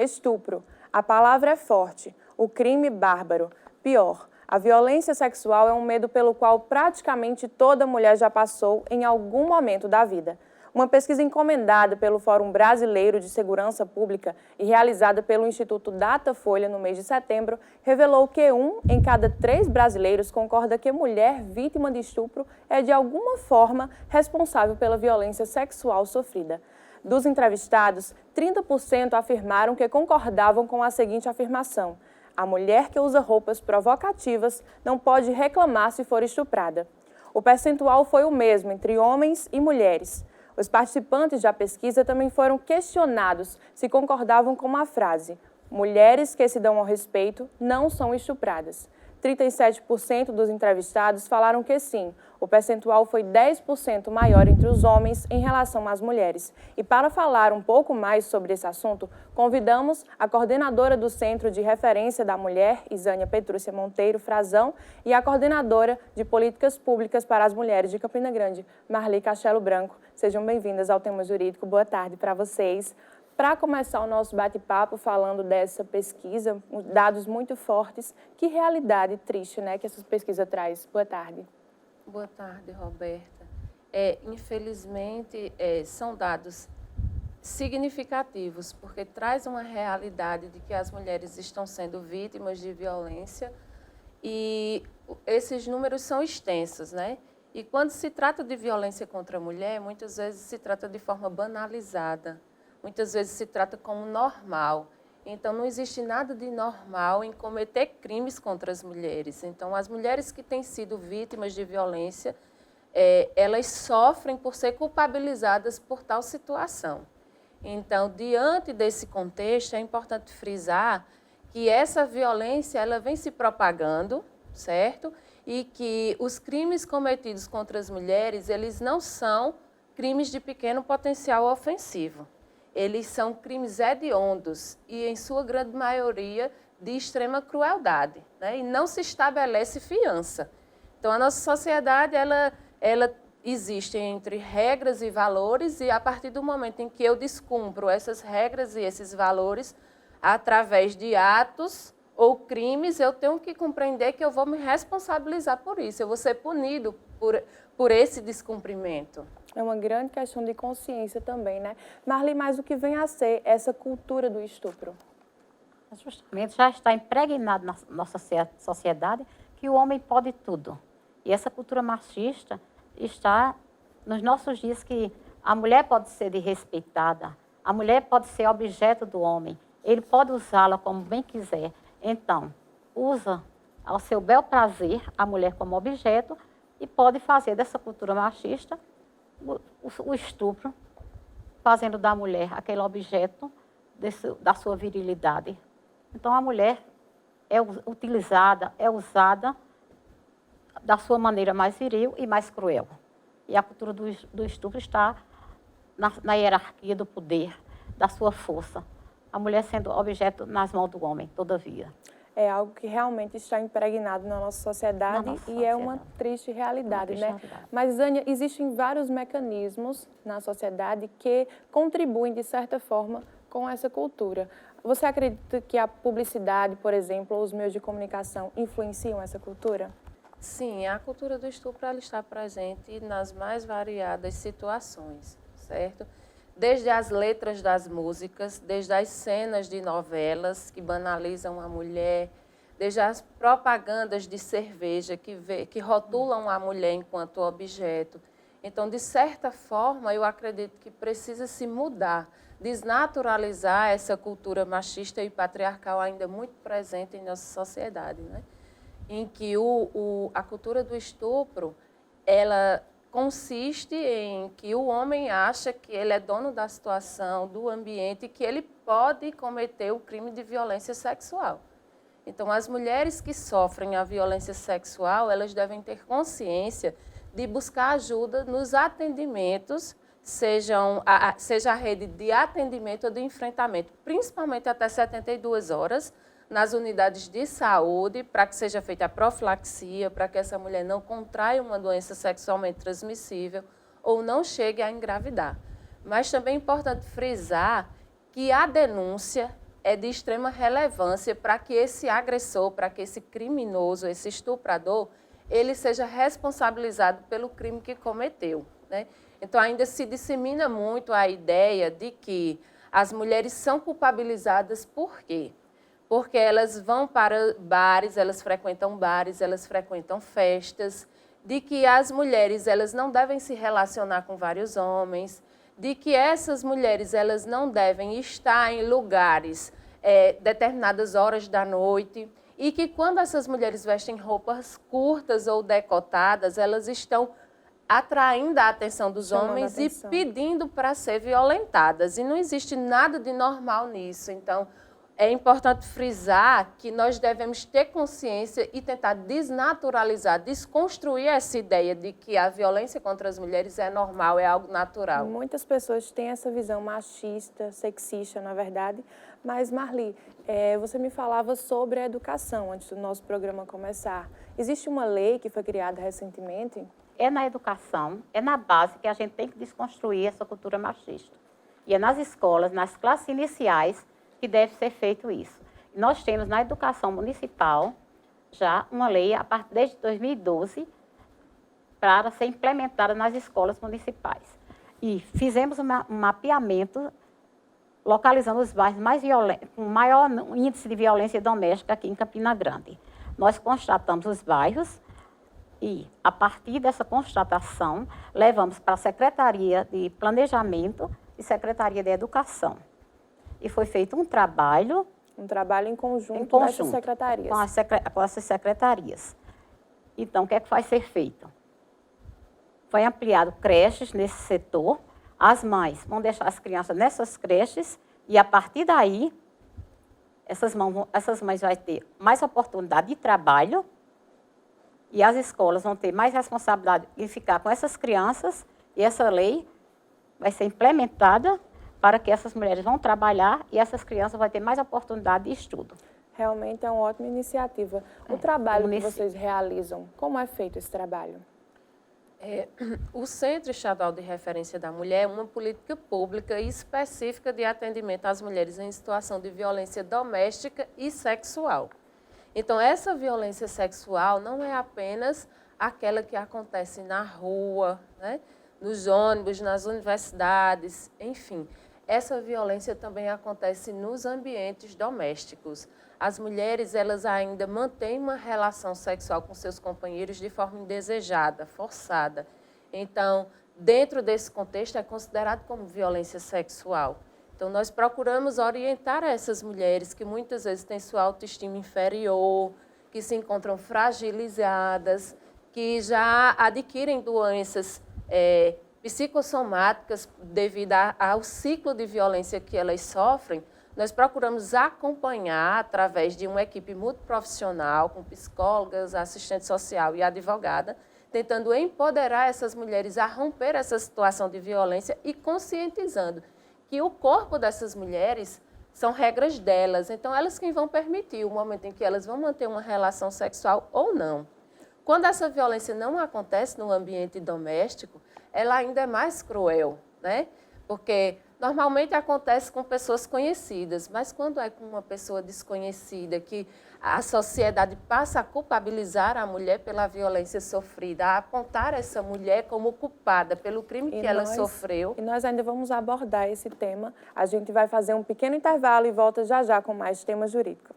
Estupro. A palavra é forte. O crime bárbaro. Pior. A violência sexual é um medo pelo qual praticamente toda mulher já passou em algum momento da vida. Uma pesquisa encomendada pelo Fórum Brasileiro de Segurança Pública e realizada pelo Instituto Datafolha no mês de setembro revelou que 1 em cada 3 brasileiros concorda que mulher vítima de estupro é de alguma forma responsável pela violência sexual sofrida. Dos entrevistados, 30% afirmaram que concordavam com a seguinte afirmação: a mulher que usa roupas provocativas não pode reclamar se for estuprada. O percentual foi o mesmo entre homens e mulheres. Os participantes da pesquisa também foram questionados se concordavam com a frase: mulheres que se dão ao respeito não são estupradas. 37% dos entrevistados falaram que sim. O percentual foi 10% maior entre os homens em relação às mulheres. E para falar um pouco mais sobre esse assunto, convidamos a coordenadora do Centro de Referência da Mulher, Isânia Petrúcia Monteiro Frazão, e a coordenadora de Políticas Públicas para as Mulheres de Campina Grande, Marli Castelo Branco. Sejam bem-vindas ao Tema Jurídico. Boa tarde para vocês. Para começar o nosso bate-papo falando dessa pesquisa, dados muito fortes, que realidade triste, né, que essa pesquisa traz. Boa tarde. Boa tarde, Roberta. Infelizmente, são dados significativos, porque traz uma realidade de que as mulheres estão sendo vítimas de violência e esses números são extensos, né? E quando se trata de violência contra a mulher, muitas vezes se trata de forma banalizada. Muitas vezes se trata como normal. Então, não existe nada de normal em cometer crimes contra as mulheres. Então, as mulheres que têm sido vítimas de violência, elas sofrem por ser culpabilizadas por tal situação. Então, diante desse contexto, é importante frisar que essa violência ela vem se propagando, certo? E que os crimes cometidos contra as mulheres, eles não são crimes de pequeno potencial ofensivo. Eles são crimes hediondos e, em sua grande maioria, de extrema crueldade, né? E não se estabelece fiança. Então, a nossa sociedade, ela existe entre regras e valores e, a partir do momento em que eu descumpro essas regras e esses valores, através de atos ou crimes, eu tenho que compreender que eu vou me responsabilizar por isso, eu vou ser punido por esse descumprimento. É uma grande questão de consciência também, né? Marli, mas o que vem a ser essa cultura do estupro? Justamente já está impregnado na nossa sociedade que o homem pode tudo. E essa cultura machista está nos nossos dias que a mulher pode ser desrespeitada, a mulher pode ser objeto do homem, ele pode usá-la como bem quiser. Então, usa ao seu bel prazer a mulher como objeto e pode fazer dessa cultura machista o estupro, fazendo da mulher aquele objeto da sua virilidade. Então, a mulher é utilizada, é usada da sua maneira mais viril e mais cruel. E a cultura do estupro está na hierarquia do poder, da sua força. A mulher sendo objeto nas mãos do homem, todavia. É algo que realmente está impregnado na nossa sociedade e é uma triste realidade, né? Mas, Zânia, existem vários mecanismos na sociedade que contribuem, de certa forma, com essa cultura. Você acredita que a publicidade, por exemplo, ou os meios de comunicação influenciam essa cultura? Sim, a cultura do estupro ela está presente nas mais variadas situações, certo? Desde as letras das músicas, desde as cenas de novelas que banalizam a mulher, desde as propagandas de cerveja que rotulam a mulher enquanto objeto. Então, de certa forma, eu acredito que precisa se mudar, desnaturalizar essa cultura machista e patriarcal ainda muito presente em nossa sociedade, né? Em que a cultura do estupro, ela consiste em que o homem acha que ele é dono da situação, do ambiente, e que ele pode cometer o crime de violência sexual. Então, as mulheres que sofrem a violência sexual, elas devem ter consciência de buscar ajuda nos atendimentos, seja a rede de atendimento ou de enfrentamento, principalmente até 72 horas, nas unidades de saúde, para que seja feita a profilaxia, para que essa mulher não contraia uma doença sexualmente transmissível ou não chegue a engravidar. Mas também é importante frisar que a denúncia é de extrema relevância para que esse agressor, para que esse criminoso, esse estuprador, ele seja responsabilizado pelo crime que cometeu, né? Então, ainda se dissemina muito a ideia de que as mulheres são culpabilizadas por quê? Porque elas vão para bares, elas frequentam festas, de que as mulheres elas não devem se relacionar com vários homens, de que essas mulheres elas não devem estar em lugares determinadas horas da noite e que quando essas mulheres vestem roupas curtas ou decotadas, elas estão atraindo a atenção dos homens e pedindo para ser violentadas. E não existe nada de normal nisso. Então, é importante frisar que nós devemos ter consciência e tentar desnaturalizar, desconstruir essa ideia de que a violência contra as mulheres é normal, é algo natural. Muitas pessoas têm essa visão machista, sexista, na verdade. Mas, Marli, você me falava sobre a educação antes do nosso programa começar. Existe uma lei que foi criada recentemente? É na educação, é na base que a gente tem que desconstruir essa cultura machista. E é nas escolas, nas classes iniciais, que deve ser feito isso. Nós temos na educação municipal já uma lei, desde 2012, para ser implementada nas escolas municipais. E fizemos um mapeamento localizando os bairros mais violentos, com maior índice de violência doméstica aqui em Campina Grande. Nós constatamos os bairros e, a partir dessa constatação, levamos para a Secretaria de Planejamento e Secretaria de Educação. E foi feito um trabalho... Um trabalho em conjunto com essas secretarias. Com essas secretarias. Então, o que é que vai ser feito? Foi ampliado creches nesse setor. As mães vão deixar as crianças nessas creches e, a partir daí, essas mães vão ter mais oportunidade de trabalho e as escolas vão ter mais responsabilidade em ficar com essas crianças e essa lei vai ser implementada para que essas mulheres vão trabalhar e essas crianças vão ter mais oportunidade de estudo. Realmente é uma ótima iniciativa. O trabalho que vocês realizam, como é feito esse trabalho? O Centro Estadual de Referência da Mulher é uma política pública específica de atendimento às mulheres em situação de violência doméstica e sexual. Então, essa violência sexual não é apenas aquela que acontece na rua, né? Nos ônibus, nas universidades, enfim. Essa violência também acontece nos ambientes domésticos. As mulheres, elas ainda mantêm uma relação sexual com seus companheiros de forma indesejada, forçada. Então, dentro desse contexto, é considerado como violência sexual. Então, nós procuramos orientar essas mulheres que muitas vezes têm sua autoestima inferior, que se encontram fragilizadas, que já adquirem doenças psicossomáticas devido ao ciclo de violência que elas sofrem. Nós procuramos acompanhar através de uma equipe multiprofissional, com psicólogas, assistente social e advogada, tentando empoderar essas mulheres a romper essa situação de violência e conscientizando que o corpo dessas mulheres são regras delas. Então, elas quem vão permitir o momento em que elas vão manter uma relação sexual ou não. Quando essa violência não acontece no ambiente doméstico, ela ainda é mais cruel, né? Porque normalmente acontece com pessoas conhecidas, mas quando é com uma pessoa desconhecida, que a sociedade passa a culpabilizar a mulher pela violência sofrida, a apontar essa mulher como culpada pelo crime que ela sofreu. E nós ainda vamos abordar esse tema. A gente vai fazer um pequeno intervalo e volta já já com mais tema jurídico.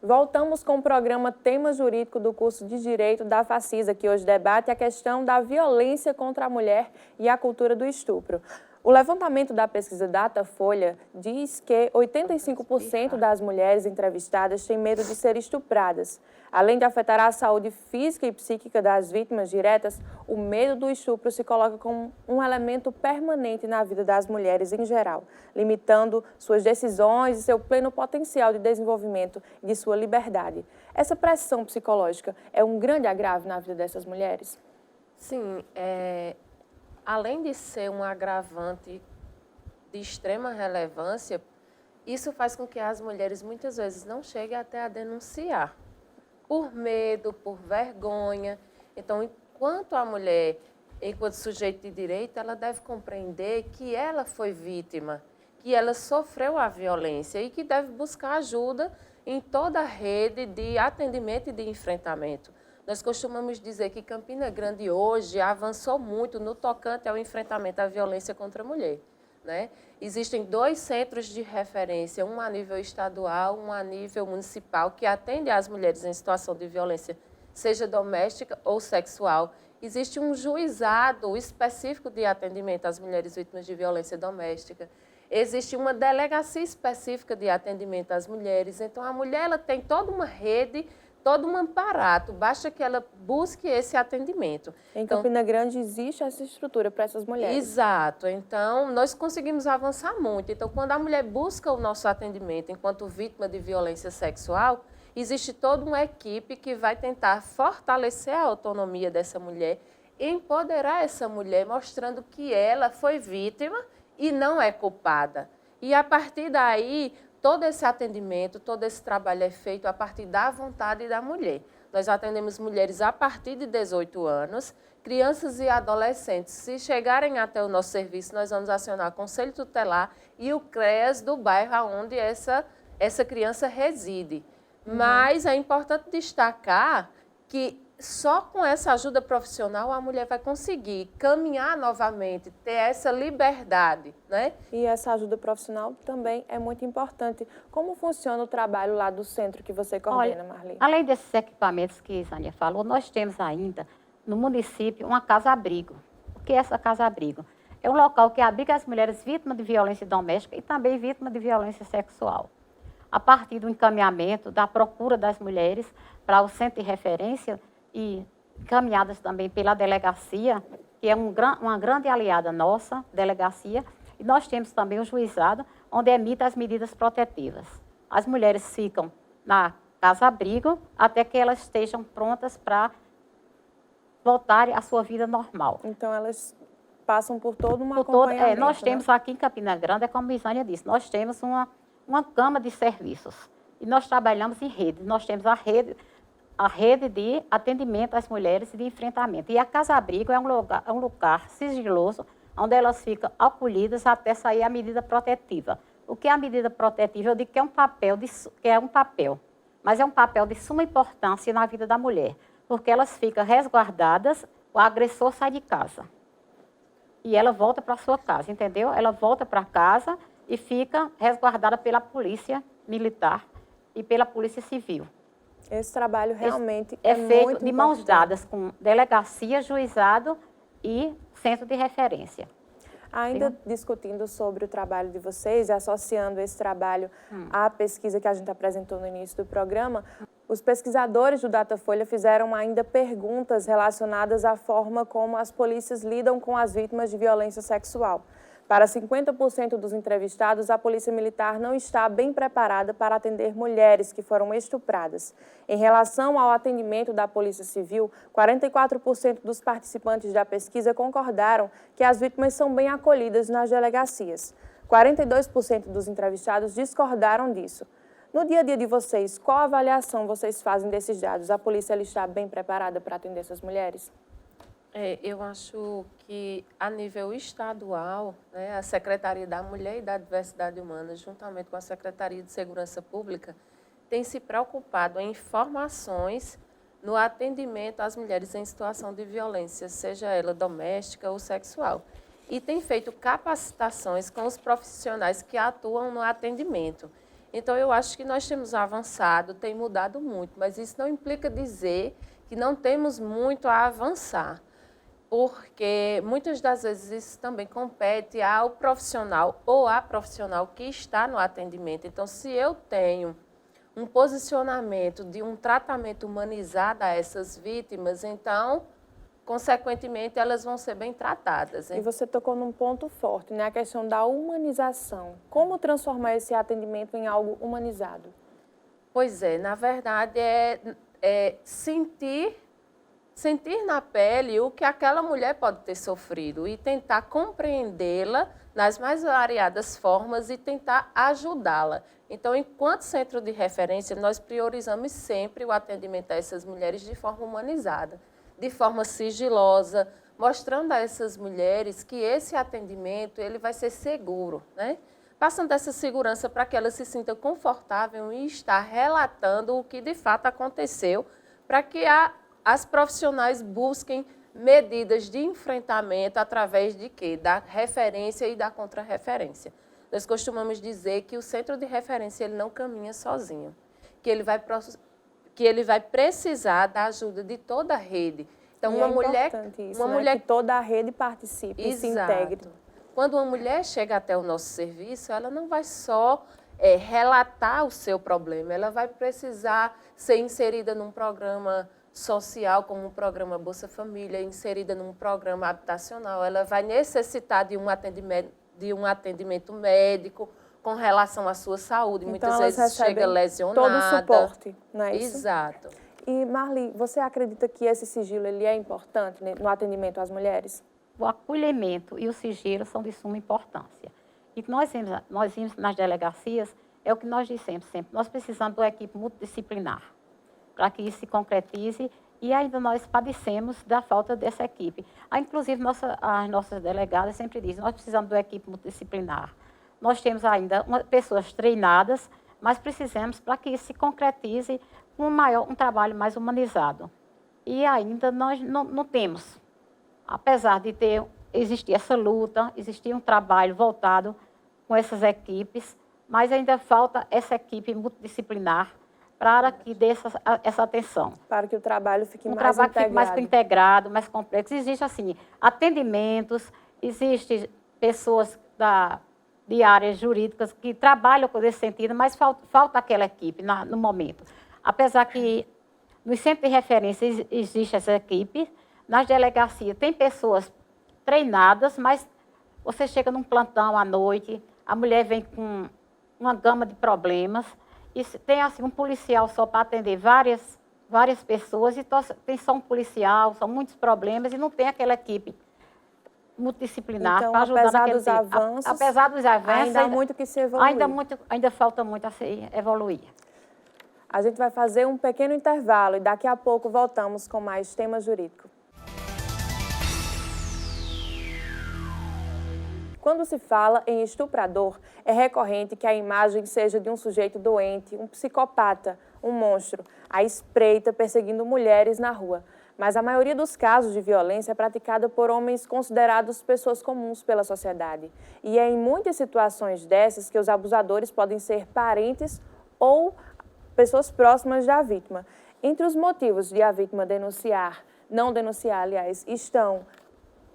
Voltamos com o programa Tema Jurídico do curso de Direito da Facisa, que hoje debate a questão da violência contra a mulher e a cultura do estupro. O levantamento da pesquisa Datafolha diz que 85% das mulheres entrevistadas têm medo de ser estupradas. Além de afetar a saúde física e psíquica das vítimas diretas, o medo do estupro se coloca como um elemento permanente na vida das mulheres em geral, limitando suas decisões e seu pleno potencial de desenvolvimento e de sua liberdade. Essa pressão psicológica é um grande agravo na vida dessas mulheres? Sim, além de ser um agravante de extrema relevância, isso faz com que as mulheres muitas vezes não cheguem até a denunciar, por medo, por vergonha. Então, enquanto a mulher enquanto sujeito de direito, ela deve compreender que ela foi vítima, que ela sofreu a violência e que deve buscar ajuda em toda a rede de atendimento e de enfrentamento. Nós costumamos dizer que Campina Grande hoje avançou muito no tocante ao enfrentamento à violência contra a mulher, né? Existem 2 centros de referência, um a nível estadual, um a nível municipal, que atende às mulheres em situação de violência, seja doméstica ou sexual. Existe um juizado específico de atendimento às mulheres vítimas de violência doméstica. Existe uma delegacia específica de atendimento às mulheres. Então, a mulher ela tem toda uma rede, todo um aparato, basta que ela busque esse atendimento. Em Campina Grande existe essa estrutura para essas mulheres. Exato. Então, nós conseguimos avançar muito. Então, quando a mulher busca o nosso atendimento enquanto vítima de violência sexual, existe toda uma equipe que vai tentar fortalecer a autonomia dessa mulher, empoderar essa mulher, mostrando que ela foi vítima e não é culpada. E, a partir daí, todo esse atendimento, todo esse trabalho é feito a partir da vontade da mulher. Nós atendemos mulheres a partir de 18 anos, crianças e adolescentes. Se chegarem até o nosso serviço, nós vamos acionar o Conselho Tutelar e o CREAS do bairro onde essa criança reside. Mas é importante destacar que só com essa ajuda profissional a mulher vai conseguir caminhar novamente, ter essa liberdade, né? E essa ajuda profissional também é muito importante. Como funciona o trabalho lá do centro que você coordena, Marli? Além desses equipamentos que a Isânia falou, nós temos ainda no município uma casa-abrigo. O que é essa casa-abrigo? É um local que abriga as mulheres vítimas de violência doméstica e também vítimas de violência sexual. A partir do encaminhamento, da procura das mulheres para o centro de referência, e encaminhadas também pela delegacia, que é uma grande aliada nossa, delegacia, e nós temos também o juizado, onde emite as medidas protetivas. As mulheres ficam na casa-abrigo até que elas estejam prontas para voltarem à sua vida normal. Então, elas passam por todo um acompanhamento, nós temos aqui em Campina Grande, como a Isânia disse, nós temos uma gama de serviços, e nós trabalhamos em rede. Nós temos a rede de atendimento às mulheres e de enfrentamento. E a casa-abrigo é um lugar sigiloso, onde elas ficam acolhidas até sair a medida protetiva. O que é a medida protetiva? Eu digo que é um papel, mas é um papel de suma importância na vida da mulher, porque elas ficam resguardadas, o agressor sai de casa. E ela volta para a sua casa, entendeu? Ela volta para casa e fica resguardada pela polícia militar e pela polícia civil. Esse trabalho realmente é feito muito de mãos importante. dadas com delegacia, juizado e centro de referência. Ainda discutindo sobre o trabalho de vocês e associando esse trabalho à pesquisa que a gente apresentou no início do programa, os pesquisadores do Datafolha fizeram ainda perguntas relacionadas à forma como as polícias lidam com as vítimas de violência sexual. Para 50% dos entrevistados, a Polícia Militar não está bem preparada para atender mulheres que foram estupradas. Em relação ao atendimento da Polícia Civil, 44% dos participantes da pesquisa concordaram que as vítimas são bem acolhidas nas delegacias. 42% dos entrevistados discordaram disso. No dia a dia de vocês, qual avaliação vocês fazem desses dados? A polícia ela está bem preparada para atender essas mulheres? Eu acho que, a nível estadual, né, a Secretaria da Mulher e da Diversidade Humana, juntamente com a Secretaria de Segurança Pública, tem se preocupado em informações no atendimento às mulheres em situação de violência, seja ela doméstica ou sexual. E tem feito capacitações com os profissionais que atuam no atendimento. Então, eu acho que nós temos avançado, tem mudado muito, mas isso não implica dizer que não temos muito a avançar, porque muitas das vezes isso também compete ao profissional ou à profissional que está no atendimento. Então, se eu tenho um posicionamento de um tratamento humanizado a essas vítimas, então, consequentemente, elas vão ser bem tratadas. E você tocou num ponto forte, né? A questão da humanização. Como transformar esse atendimento em algo humanizado? Pois é, na verdade, é sentir na pele o que aquela mulher pode ter sofrido e tentar compreendê-la nas mais variadas formas e tentar ajudá-la. Então, enquanto centro de referência, nós priorizamos sempre o atendimento a essas mulheres de forma humanizada, de forma sigilosa, mostrando a essas mulheres que esse atendimento ele vai ser seguro, né? Passando essa segurança para que elas se sintam confortáveis em estar relatando o que de fato aconteceu, para que as profissionais busquem medidas de enfrentamento através de quê? Da referência e da contrarreferência. Nós costumamos dizer que o centro de referência ele não caminha sozinho, que ele vai precisar da ajuda de toda a rede. Então, uma mulher que toda a rede participe e se integre. Quando uma mulher chega até o nosso serviço, ela não vai só relatar o seu problema, ela vai precisar ser inserida num programa social, como o programa Bolsa Família, inserida num programa habitacional, ela vai necessitar de um atendimento médico com relação à sua saúde, então, muitas vezes chega lesionada. Todo o suporte, não é isso? Exato. E, Marli, você acredita que esse sigilo ele é importante no atendimento às mulheres? O acolhimento e o sigilo são de suma importância. E nós vimos nas delegacias, é o que nós dissemos sempre, nós precisamos de uma equipe multidisciplinar para que isso se concretize e ainda nós padecemos da falta dessa equipe. Inclusive, as nossas delegadas sempre dizem, nós precisamos de uma equipe multidisciplinar. Nós temos ainda pessoas treinadas, mas precisamos para que isso se concretize com um trabalho mais humanizado. E ainda nós não temos. Apesar de existir essa luta, existir um trabalho voltado com essas equipes, mas ainda falta essa equipe multidisciplinar para que dê essa atenção. Para que o trabalho fique mais integrado. Um trabalho que fique mais integrado, mais complexo. Existem, assim, atendimentos, existem pessoas de áreas jurídicas que trabalham com esse sentido, mas falta aquela equipe no momento. Apesar que nos centros de referência existe essa equipe, nas delegacias tem pessoas treinadas, mas você chega num plantão à noite, a mulher vem com uma gama de problemas, e tem assim, um policial só para atender várias pessoas, e tem só um policial, são muitos problemas, e não tem aquela equipe multidisciplinar então, para ajudar naquele apesar dos avanços, ainda há muito que se evoluir. Ainda falta muito a se evoluir. A gente vai fazer um pequeno intervalo e daqui a pouco voltamos com mais tema jurídico. Quando se fala em estuprador, é recorrente que a imagem seja de um sujeito doente, um psicopata, um monstro, à espreita perseguindo mulheres na rua. Mas a maioria dos casos de violência é praticada por homens considerados pessoas comuns pela sociedade. E é em muitas situações dessas que os abusadores podem ser parentes ou pessoas próximas da vítima. Entre os motivos de a vítima não denunciar, aliás, estão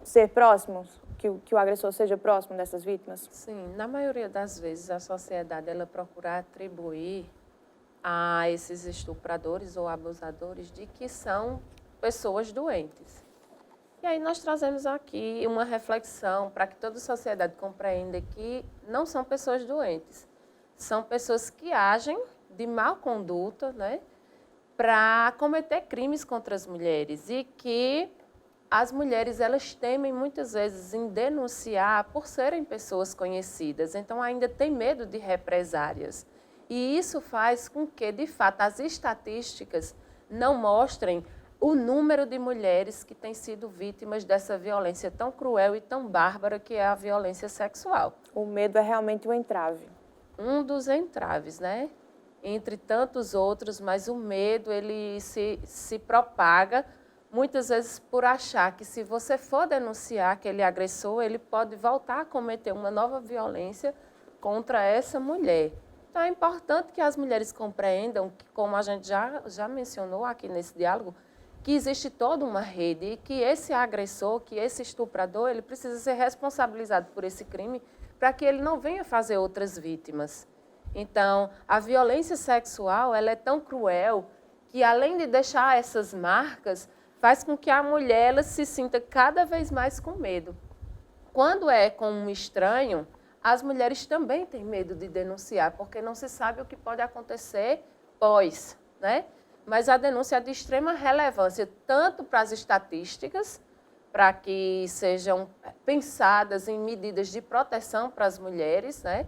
ser próximos, que o agressor seja próximo dessas vítimas? Sim, na maioria das vezes a sociedade ela procura atribuir a esses estupradores ou abusadores de que são pessoas doentes. E aí nós trazemos aqui uma reflexão para que toda a sociedade compreenda que não são pessoas doentes, são pessoas que agem de má conduta, né, para cometer crimes contra as mulheres e que as mulheres elas temem muitas vezes em denunciar por serem pessoas conhecidas, então ainda tem medo de represálias. E isso faz com que, de fato, as estatísticas não mostrem o número de mulheres que têm sido vítimas dessa violência tão cruel e tão bárbara que é a violência sexual. O medo é realmente um entrave. Um dos entraves, né? Entre tantos outros, mas o medo ele se propaga muitas vezes por achar que se você for denunciar aquele agressor, ele pode voltar a cometer uma nova violência contra essa mulher. Então é importante que as mulheres compreendam que, como a gente já mencionou aqui nesse diálogo, que existe toda uma rede e que esse agressor, que esse estuprador, ele precisa ser responsabilizado por esse crime para que ele não venha fazer outras vítimas. Então, a violência sexual ela é tão cruel que, além de deixar essas marcas, faz com que a mulher ela se sinta cada vez mais com medo. Quando é com um estranho, as mulheres também têm medo de denunciar, porque não se sabe o que pode acontecer pós, né? Mas a denúncia é de extrema relevância, tanto para as estatísticas, para que sejam pensadas em medidas de proteção para as mulheres, né?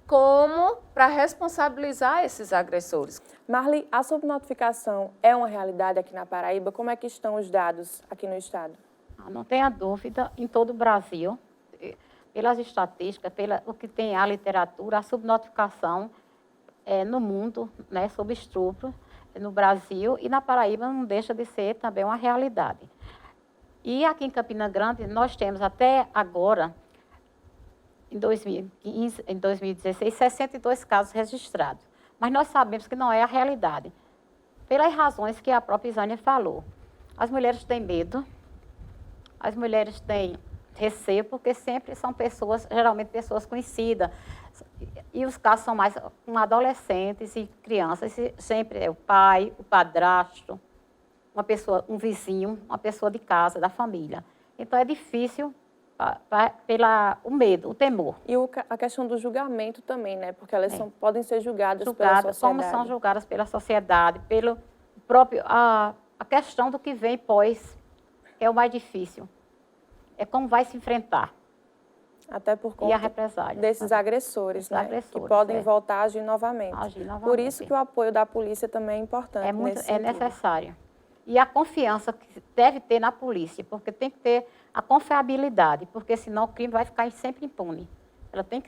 Como para responsabilizar esses agressores. Marli, a subnotificação é uma realidade aqui na Paraíba? Como é que estão os dados aqui no estado? não tenha dúvida, em todo o Brasil, pelas estatísticas, o que tem a literatura, a subnotificação no mundo, né, sobre estupro, no Brasil e na Paraíba não deixa de ser também uma realidade. E aqui em Campina Grande, nós temos até agora, em 2015, em 2016, 62 casos registrados. Mas nós sabemos que não é a realidade, pelas razões que a própria Isânia falou. As mulheres têm medo, as mulheres têm receio, porque sempre são pessoas, geralmente pessoas conhecidas, e os casos são mais com adolescentes e crianças, sempre é o pai, o padrasto, uma pessoa, um vizinho, uma pessoa de casa, da família. Então é difícil o medo, o temor. E a questão do julgamento também, né? Porque elas podem ser julgadas pela sociedade. Como são julgadas pela sociedade, pelo próprio a questão do que vem pós, é o mais difícil. É como vai se enfrentar. Até por E a conta represália. desses agressores, né? Agressores, que podem voltar a agir novamente. Por isso que o apoio da polícia também é importante. É necessário. E a confiança que deve ter na polícia, porque tem que ter a confiabilidade, porque senão o crime vai ficar sempre impune.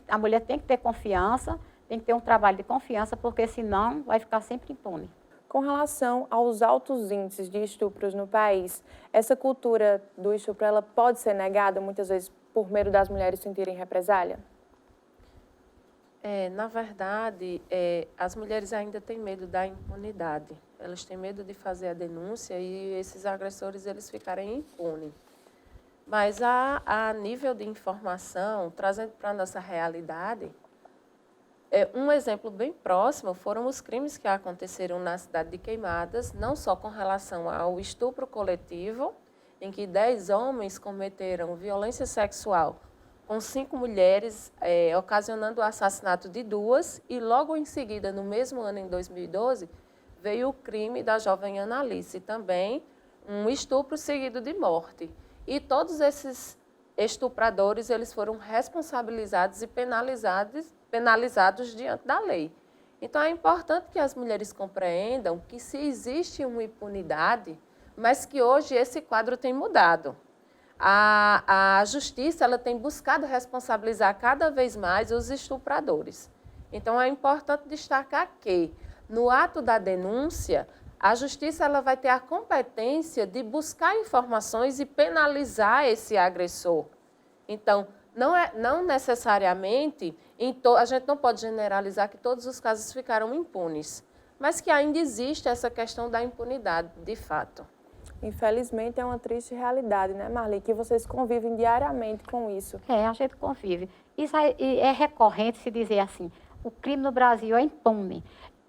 A mulher tem que ter confiança, tem que ter um trabalho de confiança, porque senão vai ficar sempre impune. Com relação aos altos índices de estupros no país, essa cultura do estupro ela pode ser negada muitas vezes por medo das mulheres sentirem represália? Na verdade, as mulheres ainda têm medo da impunidade. Elas têm medo de fazer a denúncia e esses agressores eles ficarem impunes. Mas a nível de informação, trazendo para a nossa realidade, um exemplo bem próximo foram os crimes que aconteceram na cidade de Queimadas, não só com relação ao estupro coletivo, em que 10 homens cometeram violência sexual com 5 mulheres, ocasionando o assassinato de 2, e logo em seguida, no mesmo ano, em 2012, veio o crime da jovem Analice, também um estupro seguido de morte. E todos esses estupradores eles foram responsabilizados e penalizados diante da lei. Então, é importante que as mulheres compreendam que se existe uma impunidade, mas que hoje esse quadro tem mudado. A justiça ela tem buscado responsabilizar cada vez mais os estupradores. Então, é importante destacar que, no ato da denúncia, a justiça ela vai ter a competência de buscar informações e penalizar esse agressor. Então, não necessariamente, a gente não pode generalizar que todos os casos ficaram impunes, mas que ainda existe essa questão da impunidade, de fato. Infelizmente, é uma triste realidade, né, Marli? Que vocês convivem diariamente com isso. A gente convive. Isso é recorrente se dizer assim, o crime no Brasil é impune.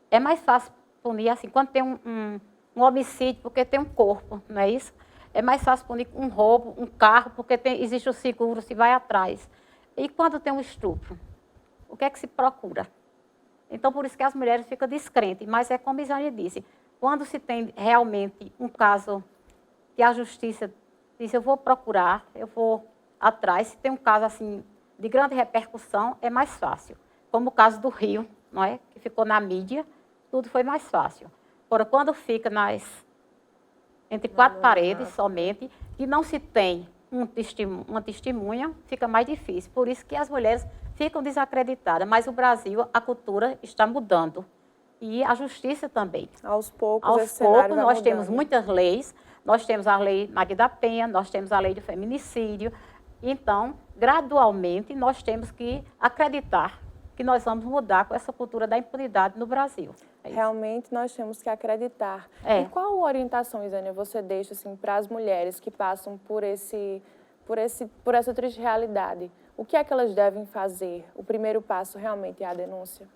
É mais fácil punir assim, quando tem um homicídio, porque tem um corpo, não é isso? É mais fácil punir um roubo, um carro, porque existe o seguro, se vai atrás. E quando tem um estupro, o que é que se procura? Então, por isso que as mulheres ficam descrentes. Mas é como a Isânia disse, quando se tem realmente um caso que a justiça diz, eu vou procurar, eu vou atrás, se tem um caso assim de grande repercussão, é mais fácil. Como o caso do Rio, não é? Que ficou na mídia, tudo foi mais fácil. Agora, quando fica entre 4 paredes somente, e não se tem uma testemunha, fica mais difícil. Por isso que as mulheres ficam desacreditadas. Mas o Brasil, a cultura está mudando. E a justiça também. Aos poucos, nós temos muitas leis. Nós temos a lei Maria da Penha, nós temos a lei do feminicídio. Então, gradualmente, nós temos que acreditar que nós vamos mudar com essa cultura da impunidade no Brasil. Realmente, nós temos que acreditar. E qual orientação, Isânia, você deixa assim, para as mulheres que passam por essa triste realidade? O que é que elas devem fazer? O primeiro passo realmente é a denúncia?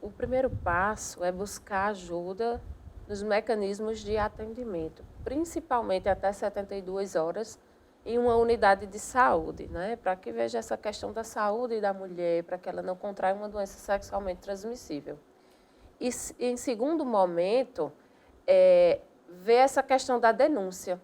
O primeiro passo é buscar ajuda nos mecanismos de atendimento, principalmente até 72 horas, em uma unidade de saúde, né? Para que veja essa questão da saúde da mulher, para que ela não contraia uma doença sexualmente transmissível. E, em segundo momento, ver essa questão da denúncia.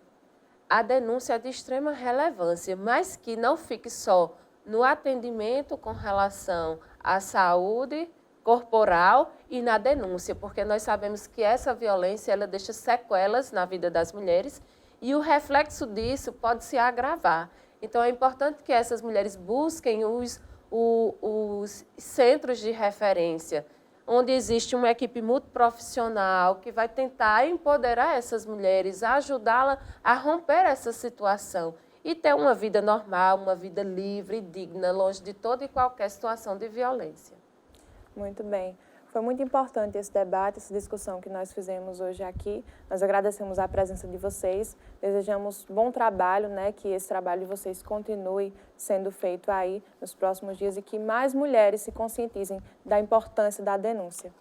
A denúncia é de extrema relevância, mas que não fique só no atendimento com relação à saúde corporal e na denúncia, porque nós sabemos que essa violência ela deixa sequelas na vida das mulheres E o reflexo disso pode se agravar. Então, é importante que essas mulheres busquem os centros de referência, onde existe uma equipe multiprofissional que vai tentar empoderar essas mulheres, ajudá-las a romper essa situação e ter uma vida normal, uma vida livre e digna, longe de toda e qualquer situação de violência. Muito bem. Foi muito importante esse debate, essa discussão que nós fizemos hoje aqui. Nós agradecemos a presença de vocês, desejamos bom trabalho, né, que esse trabalho de vocês continue sendo feito aí nos próximos dias e que mais mulheres se conscientizem da importância da denúncia.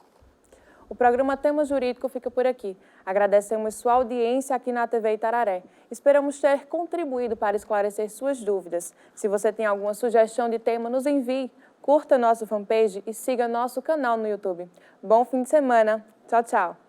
O programa Tema Jurídico fica por aqui. Agradecemos sua audiência aqui na TV Itararé. Esperamos ter contribuído para esclarecer suas dúvidas. Se você tem alguma sugestão de tema, nos envie. Curta nossa fanpage e siga nosso canal no YouTube. Bom fim de semana. Tchau, tchau.